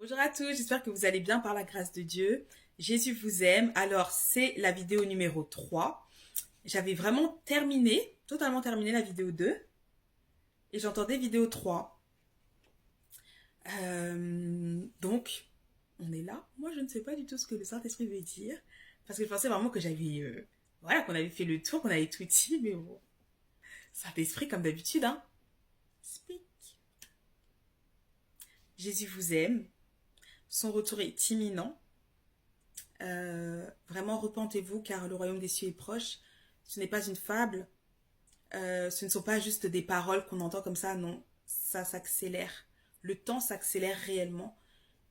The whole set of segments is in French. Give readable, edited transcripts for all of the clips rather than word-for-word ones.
Bonjour à tous, j'espère que vous allez bien par la grâce de Dieu. Jésus vous aime. Alors, c'est la vidéo numéro 3. J'avais vraiment terminé, totalement terminé la vidéo 2. Et j'entendais vidéo 3. Donc, on est là. Moi, je ne sais pas du tout ce que le Saint-Esprit veut dire. Parce que je pensais vraiment que j'avais... voilà, qu'on avait fait le tour, qu'on avait tout dit. Mais bon, Saint-Esprit comme d'habitude, hein. Speak. Jésus vous aime. Son retour est imminent. Vraiment, repentez-vous car le royaume des cieux est proche. Ce n'est pas une fable. Ce ne sont pas juste des paroles qu'on entend comme ça. Non, ça s'accélère. Le temps s'accélère réellement.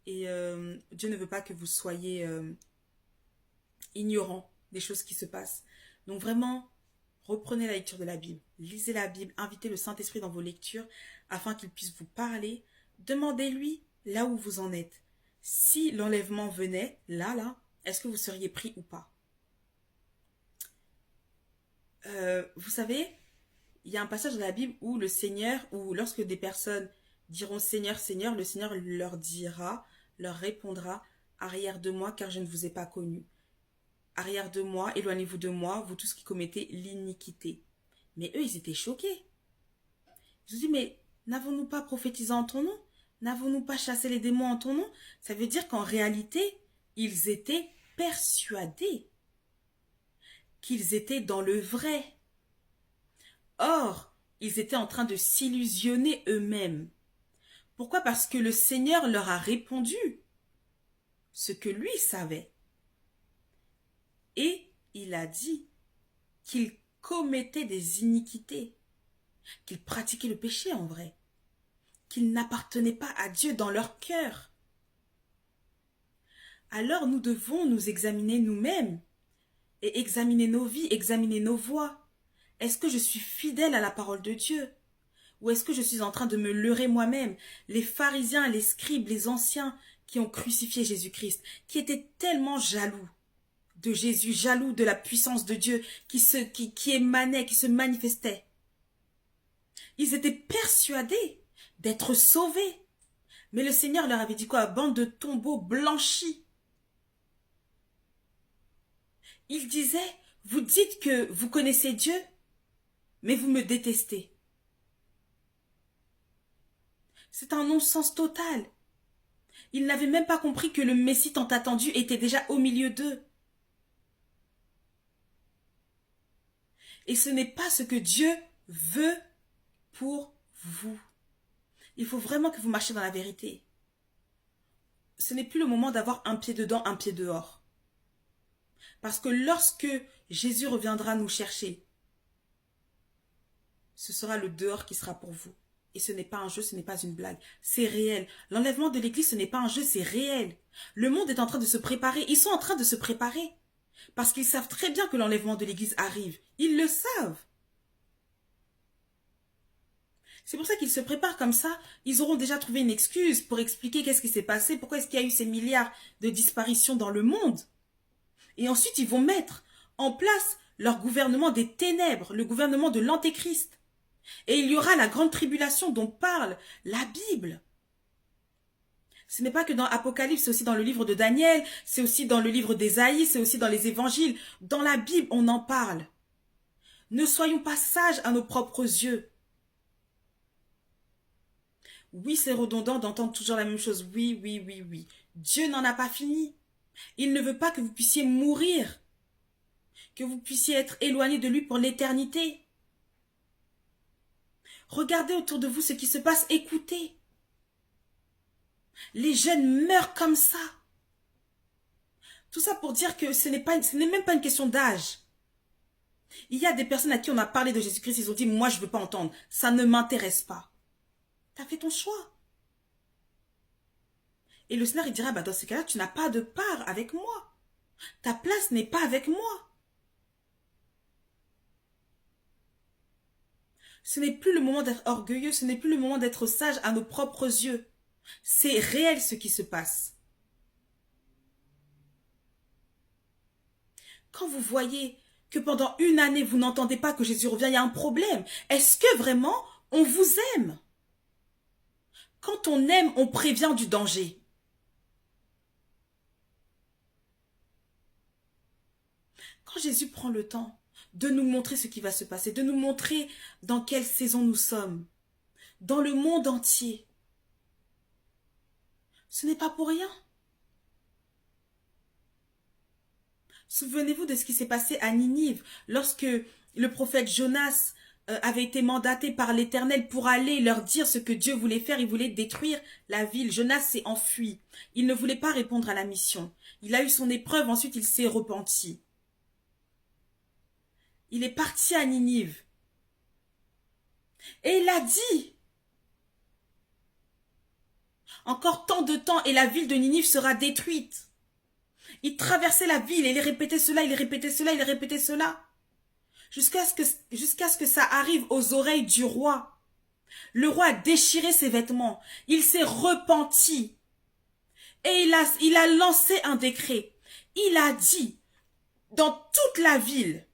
Et Dieu ne veut pas que vous soyez ignorants des choses qui se passent. Donc vraiment, reprenez la lecture de la Bible. Lisez la Bible. Invitez le Saint-Esprit dans vos lectures afin qu'il puisse vous parler. Demandez-lui là où vous en êtes. Si l'enlèvement venait, là, est-ce que vous seriez pris ou pas? Vous savez, il y a un passage de la Bible où le Seigneur, ou lorsque des personnes diront Seigneur, Seigneur, le Seigneur leur répondra, arrière de moi car je ne vous ai pas connu. Arrière de moi, éloignez-vous de moi, vous tous qui commettez l'iniquité. Mais eux, ils étaient choqués. Ils ont dit, mais n'avons-nous pas prophétisé en ton nom? N'avons-nous pas chassé les démons en ton nom? Ça veut dire qu'en réalité, ils étaient persuadés qu'ils étaient dans le vrai. Or, ils étaient en train de s'illusionner eux-mêmes. Pourquoi? Parce que le Seigneur leur a répondu ce que lui savait. Et il a dit qu'ils commettaient des iniquités, qu'ils pratiquaient le péché en vrai, qu'ils n'appartenaient pas à Dieu dans leur cœur. Alors nous devons nous examiner nous-mêmes et examiner nos vies, examiner nos voies. Est-ce que je suis fidèle à la parole de Dieu? Ou est-ce que je suis en train de me leurrer moi-même? Les pharisiens, les scribes, les anciens qui ont crucifié Jésus-Christ, qui étaient tellement jaloux de Jésus, jaloux de la puissance de Dieu qui émanait, qui se manifestait. Ils étaient persuadés d'être sauvés. Mais le Seigneur leur avait dit quoi? Bande de tombeaux blanchis. Il disait, vous dites que vous connaissez Dieu, mais vous me détestez. C'est un non-sens total. Ils n'avaient même pas compris que le Messie tant attendu était déjà au milieu d'eux. Et ce n'est pas ce que Dieu veut pour vous. Il faut vraiment que vous marchiez dans la vérité. Ce n'est plus le moment d'avoir un pied dedans, un pied dehors. Parce que lorsque Jésus reviendra nous chercher, ce sera le dehors qui sera pour vous. Et ce n'est pas un jeu, ce n'est pas une blague. C'est réel. L'enlèvement de l'Église, ce n'est pas un jeu, c'est réel. Le monde est en train de se préparer. Ils sont en train de se préparer. Parce qu'ils savent très bien que l'enlèvement de l'Église arrive. Ils le savent. C'est pour ça qu'ils se préparent comme ça. Ils auront déjà trouvé une excuse pour expliquer qu'est-ce qui s'est passé, pourquoi est-ce qu'il y a eu ces milliards de disparitions dans le monde. Et ensuite, ils vont mettre en place leur gouvernement des ténèbres, le gouvernement de l'Antéchrist. Et il y aura la grande tribulation dont parle la Bible. Ce n'est pas que dans Apocalypse, c'est aussi dans le livre de Daniel, c'est aussi dans le livre d'Ésaïe, c'est aussi dans les évangiles. Dans la Bible, on en parle. Ne soyons pas sages à nos propres yeux. Oui, c'est redondant d'entendre toujours la même chose. Oui, oui, oui, oui. Dieu n'en a pas fini. Il ne veut pas que vous puissiez mourir, que vous puissiez être éloigné de lui pour l'éternité. Regardez autour de vous ce qui se passe, écoutez. Les jeunes meurent comme ça. Tout ça pour dire que ce n'est même pas une question d'âge. Il y a des personnes à qui on a parlé de Jésus-Christ, ils ont dit, moi je ne veux pas entendre, ça ne m'intéresse pas. Tu as fait ton choix. Et le Seigneur, il dira, dans ce cas-là, tu n'as pas de part avec moi. Ta place n'est pas avec moi. Ce n'est plus le moment d'être orgueilleux, ce n'est plus le moment d'être sage à nos propres yeux. C'est réel ce qui se passe. Quand vous voyez que pendant une année, vous n'entendez pas que Jésus revient, il y a un problème. Est-ce que vraiment on vous aime? Quand on aime, on prévient du danger. Quand Jésus prend le temps de nous montrer ce qui va se passer, de nous montrer dans quelle saison nous sommes, dans le monde entier, ce n'est pas pour rien. Souvenez-vous de ce qui s'est passé à Ninive, lorsque le prophète Jonas avait été mandaté par l'Éternel pour aller leur dire ce que Dieu voulait faire. Il voulait détruire la ville. Jonas s'est enfui. Il ne voulait pas répondre à la mission. Il a eu son épreuve, ensuite il s'est repenti. Il est parti à Ninive. Et il a dit, encore tant de temps et la ville de Ninive sera détruite. Il traversait la ville et il répétait cela, il répétait cela, il répétait cela. Jusqu'à ce que ça arrive aux oreilles du roi. Le roi a déchiré ses vêtements. Il s'est repenti. Et il a lancé un décret. Il a dit, dans toute la ville,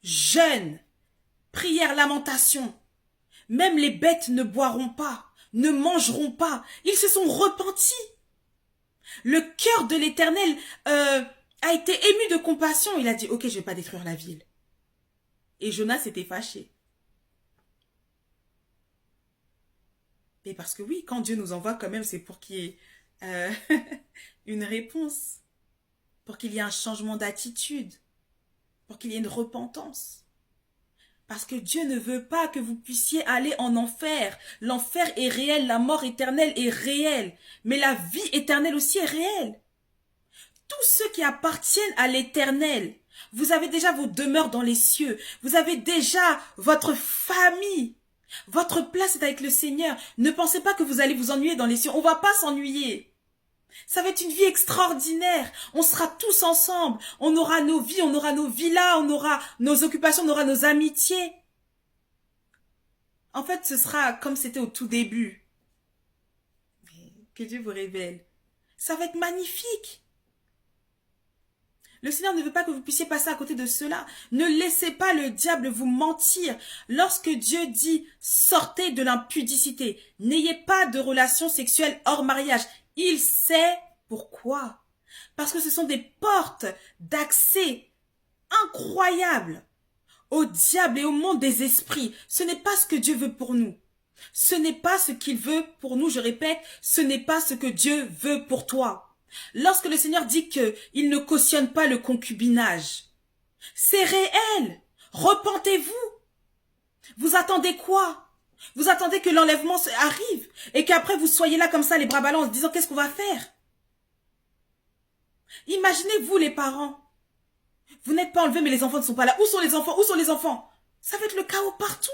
jeûne, prière, lamentation, même les bêtes ne boiront pas, ne mangeront pas. Ils se sont repentis. Le cœur de l'Éternel a été ému de compassion. Il a dit, ok, je vais pas détruire la ville. Et Jonas était fâché. Mais parce que oui, quand Dieu nous envoie quand même, c'est pour qu'il y ait une réponse. Pour qu'il y ait un changement d'attitude. Pour qu'il y ait une repentance. Parce que Dieu ne veut pas que vous puissiez aller en enfer. L'enfer est réel, la mort éternelle est réelle. Mais la vie éternelle aussi est réelle. Tous ceux qui appartiennent à l'Éternel, vous avez déjà vos demeures dans les cieux, vous avez déjà votre famille, votre place est avec le Seigneur. Ne pensez pas que vous allez vous ennuyer dans les cieux, on ne va pas s'ennuyer. Ça va être une vie extraordinaire, on sera tous ensemble, on aura nos vies, on aura nos villas, on aura nos occupations, on aura nos amitiés. En fait, ce sera comme c'était au tout début. Que Dieu vous révèle. Ça va être magnifique. Le Seigneur ne veut pas que vous puissiez passer à côté de cela. Ne laissez pas le diable vous mentir. Lorsque Dieu dit « sortez de l'impudicité », n'ayez pas de relations sexuelles hors mariage. Il sait pourquoi. Parce que ce sont des portes d'accès incroyables au diable et au monde des esprits. Ce n'est pas ce que Dieu veut pour nous. Ce n'est pas ce qu'il veut pour nous, je répète, ce n'est pas ce que Dieu veut pour toi. Lorsque le Seigneur dit qu'il ne cautionne pas le concubinage, c'est réel. Repentez-vous. Vous attendez quoi? Vous attendez que l'enlèvement arrive et qu'après vous soyez là comme ça, les bras ballants, en se disant qu'est-ce qu'on va faire? Imaginez-vous les parents. Vous n'êtes pas enlevés mais les enfants ne sont pas là. Où sont les enfants? Où sont les enfants? Ça va être le chaos partout.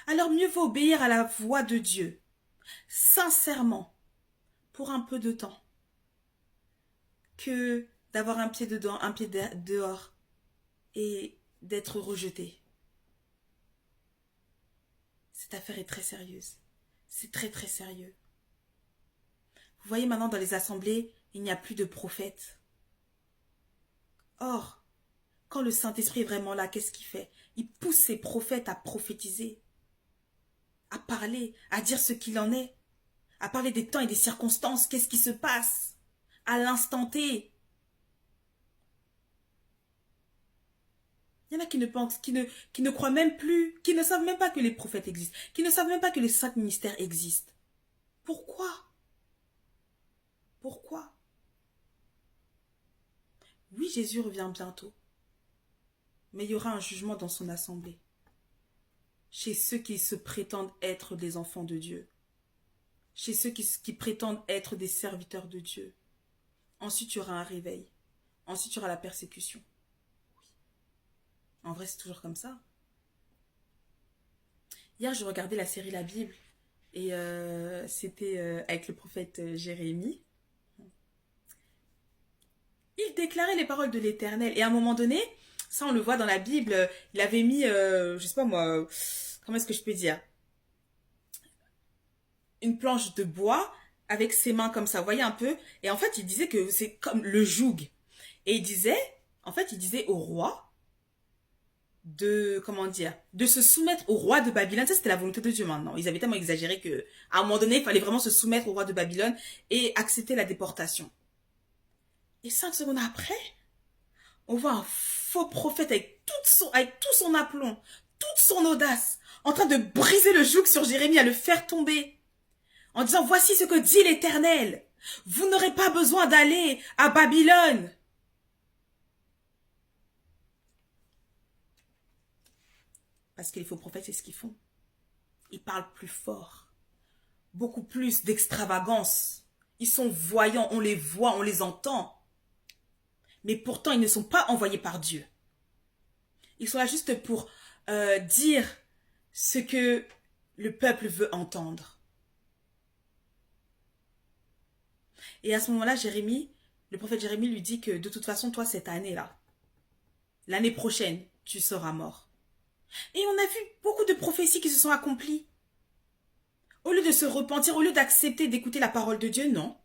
Alors mieux vaut obéir à la voix de Dieu, sincèrement, pour un peu de temps, que d'avoir un pied dedans, un pied dehors, et d'être rejeté. Cette affaire est très sérieuse. C'est très très sérieux. Vous voyez maintenant dans les assemblées, il n'y a plus de prophètes. Or, quand le Saint-Esprit est vraiment là, qu'est-ce qu'il fait? Il pousse ses prophètes à prophétiser, à parler, à dire ce qu'il en est, à parler des temps et des circonstances, qu'est-ce qui se passe à l'instant T. Il y en a qui ne pensent, qui ne croient même plus, qui ne savent même pas que les prophètes existent, qui ne savent même pas que les saints ministères existent. Pourquoi? Pourquoi? Oui, Jésus revient bientôt, mais il y aura un jugement dans son assemblée, chez ceux qui se prétendent être des enfants de Dieu, chez ceux qui prétendent être des serviteurs de Dieu. Ensuite, il y aura un réveil. Ensuite, il y aura la persécution. En vrai, c'est toujours comme ça. Hier, je regardais la série La Bible et c'était avec le prophète Jérémie. Il déclarait les paroles de l'Éternel et à un moment donné, ça on le voit dans la Bible, il avait mis, je sais pas moi, comment est-ce que je peux dire, une planche de bois avec ses mains comme ça, vous voyez un peu, et en fait il disait que c'est comme le joug. Et il disait, en fait il disait au roi, de, comment dire, de se soumettre au roi de Babylone. Ça, c'était la volonté de Dieu maintenant. Ils avaient tellement exagéré que, à un moment donné, il fallait vraiment se soumettre au roi de Babylone et accepter la déportation. Et 5 secondes après, on voit un faux prophète avec tout son aplomb, toute son audace, en train de briser le joug sur Jérémie, à le faire tomber, en disant, voici ce que dit l'Éternel. Vous n'aurez pas besoin d'aller à Babylone. Parce que les faux prophètes, c'est ce qu'ils font. Ils parlent plus fort, beaucoup plus d'extravagance. Ils sont voyants, on les voit, on les entend. Mais pourtant, ils ne sont pas envoyés par Dieu. Ils sont là juste pour dire ce que le peuple veut entendre. Et à ce moment-là, le prophète Jérémie lui dit que de toute façon, toi, cette année-là, l'année prochaine, tu seras mort. Et on a vu beaucoup de prophéties qui se sont accomplies. Au lieu de se repentir, au lieu d'accepter d'écouter la parole de Dieu, non.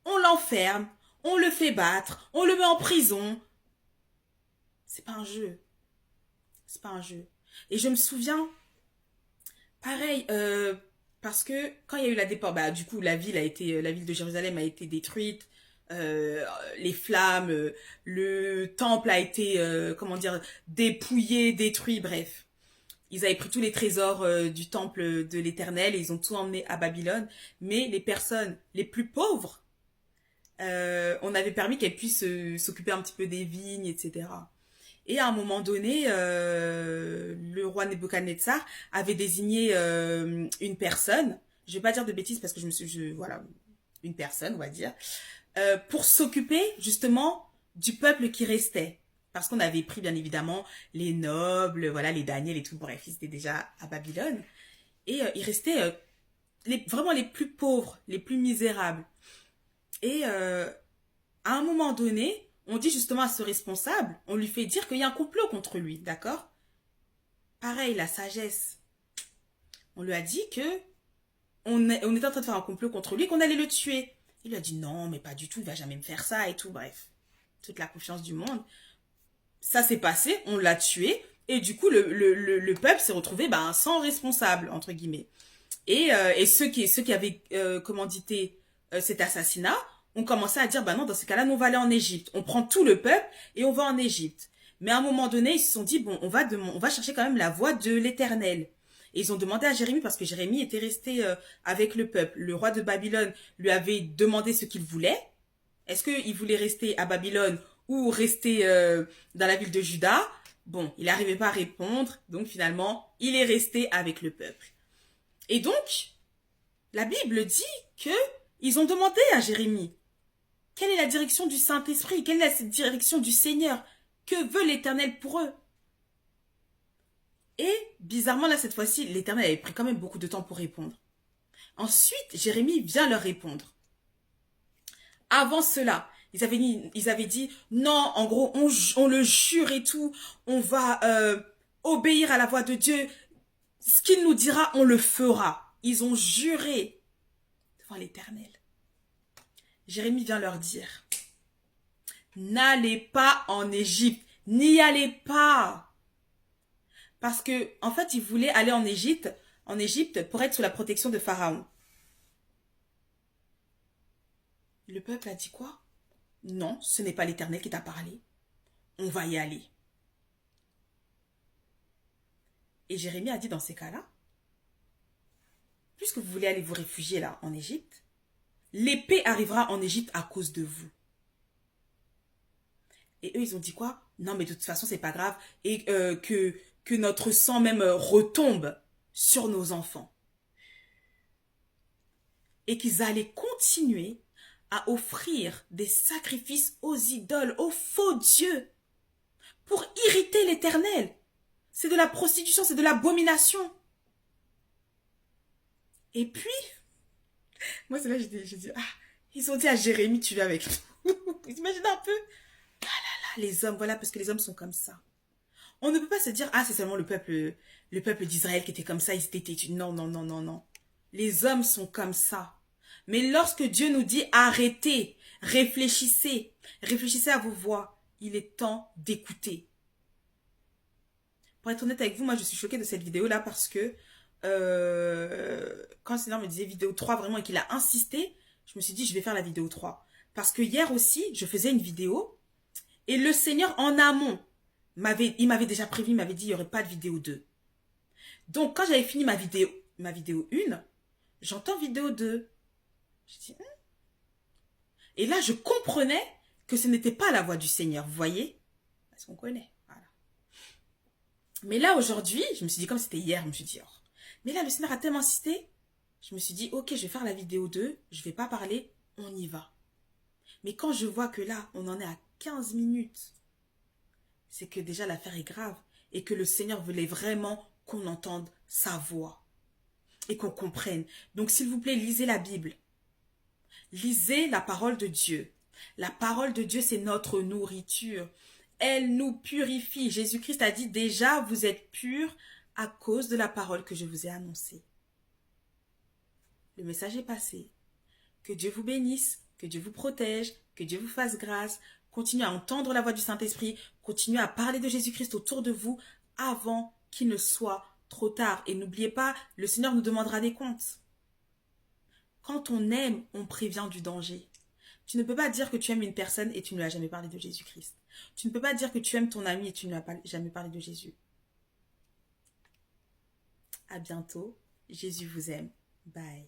On l'enferme, on le fait battre, on le met en prison. C'est pas un jeu. C'est pas un jeu. Et je me souviens, pareil, parce que quand il y a eu la déportation, bah, du coup, la ville de Jérusalem a été détruite, les flammes, le temple a été, comment dire, dépouillé, détruit, bref. Ils avaient pris tous les trésors du temple de l'Éternel et ils ont tout emmené à Babylone. Mais les personnes les plus pauvres, on avait permis qu'elles puissent s'occuper un petit peu des vignes, etc. Et à un moment donné, le roi Nebuchadnezzar avait désigné une personne, je vais pas dire de bêtises parce que voilà, une personne, on va dire, pour s'occuper justement du peuple qui restait. Parce qu'on avait pris bien évidemment les nobles, voilà, les Daniel et tout, bref, ils étaient déjà à Babylone. Et il restait vraiment les plus pauvres, les plus misérables. Et à un moment donné, on dit justement à ce responsable, on lui fait dire qu'il y a un complot contre lui, d'accord? Pareil, la sagesse. On lui a dit que on était en train de faire un complot contre lui et qu'on allait le tuer. Il lui a dit non, mais pas du tout, il va jamais me faire ça et tout, bref. Toute la confiance du monde. Ça s'est passé, on l'a tué, et du coup, le peuple s'est retrouvé sans responsable, entre guillemets. Et ceux qui avaient commandité cet assassinat ont commencé à dire, bah non, dans ce cas-là, nous on va aller en Égypte. On prend tout le peuple et on va en Égypte. Mais à un moment donné, ils se sont dit, bon, on va chercher quand même la voix de l'Éternel. Et ils ont demandé à Jérémie, parce que Jérémie était resté avec le peuple. Le roi de Babylone lui avait demandé ce qu'il voulait. Est-ce qu'il voulait rester à Babylone ou rester dans la ville de Juda? Bon, il n'arrivait pas à répondre, donc finalement, il est resté avec le peuple. Et donc, la Bible dit que ils ont demandé à Jérémie, quelle est la direction du Saint-Esprit? Quelle est la direction du Seigneur? Que veut l'Éternel pour eux? Et bizarrement, là, cette fois-ci, l'Éternel avait pris quand même beaucoup de temps pour répondre. Ensuite, Jérémie vient leur répondre. Avant cela, ils avaient dit, non, en gros, on le jure et tout, on va obéir à la voix de Dieu. Ce qu'il nous dira, on le fera. Ils ont juré devant l'Éternel. Jérémie vient leur dire, n'allez pas en Égypte, n'y allez pas. Parce que, en fait, ils voulaient aller en Égypte pour être sous la protection de Pharaon. Le peuple a dit quoi? Non, ce n'est pas l'Éternel qui t'a parlé. On va y aller. Et Jérémie a dit dans ces cas-là, puisque vous voulez aller vous réfugier là en Égypte, l'épée arrivera en Égypte à cause de vous. Et eux, ils ont dit quoi? Non, mais de toute façon, c'est pas grave. Et que notre sang même retombe sur nos enfants. Et qu'ils allaient continuer à offrir des sacrifices aux idoles, aux faux dieux, pour irriter l'Éternel. C'est de la prostitution, c'est de l'abomination. Et puis, moi c'est là que j'ai dit, ils ont dit à Jérémie, tu viens avec nous. Vous imaginez un peu? Ah là là, les hommes, voilà, parce que les hommes sont comme ça. On ne peut pas se dire, c'est seulement le peuple d'Israël qui était comme ça, ils étaient têtus. Non, non, non, non, non. Les hommes sont comme ça. Mais lorsque Dieu nous dit arrêtez, réfléchissez, réfléchissez à vos voix, il est temps d'écouter. Pour être honnête avec vous, moi je suis choquée de cette vidéo-là parce que quand le Seigneur me disait vidéo 3 vraiment et qu'il a insisté, je me suis dit je vais faire la vidéo 3. Parce que hier aussi, je faisais une vidéo et le Seigneur en amont, il m'avait déjà prévenu, il m'avait dit il n'y aurait pas de vidéo 2. Donc quand j'avais fini ma vidéo 1, j'entends vidéo 2. Je dis, Et là, je comprenais que ce n'était pas la voix du Seigneur, vous voyez? Parce qu'on connaît, voilà. Mais là, aujourd'hui, je me suis dit, comme c'était hier, je me suis dit, oh. Mais là, le Seigneur a tellement insisté, je me suis dit, ok, je vais faire la vidéo 2, je ne vais pas parler, on y va. Mais quand je vois que là, on en est à 15 minutes, c'est que déjà l'affaire est grave et que le Seigneur voulait vraiment qu'on entende sa voix et qu'on comprenne. Donc, s'il vous plaît, lisez la Bible. Lisez la parole de Dieu. La parole de Dieu, c'est notre nourriture. Elle nous purifie. Jésus-Christ a dit déjà, vous êtes purs à cause de la parole que je vous ai annoncée. Le message est passé. Que Dieu vous bénisse, que Dieu vous protège, que Dieu vous fasse grâce. Continuez à entendre la voix du Saint-Esprit. Continuez à parler de Jésus-Christ autour de vous avant qu'il ne soit trop tard. Et n'oubliez pas, le Seigneur nous demandera des comptes. Quand on aime, on prévient du danger. Tu ne peux pas dire que tu aimes une personne et tu ne lui as jamais parlé de Jésus-Christ. Tu ne peux pas dire que tu aimes ton ami et tu ne lui as jamais parlé de Jésus. À bientôt. Jésus vous aime. Bye.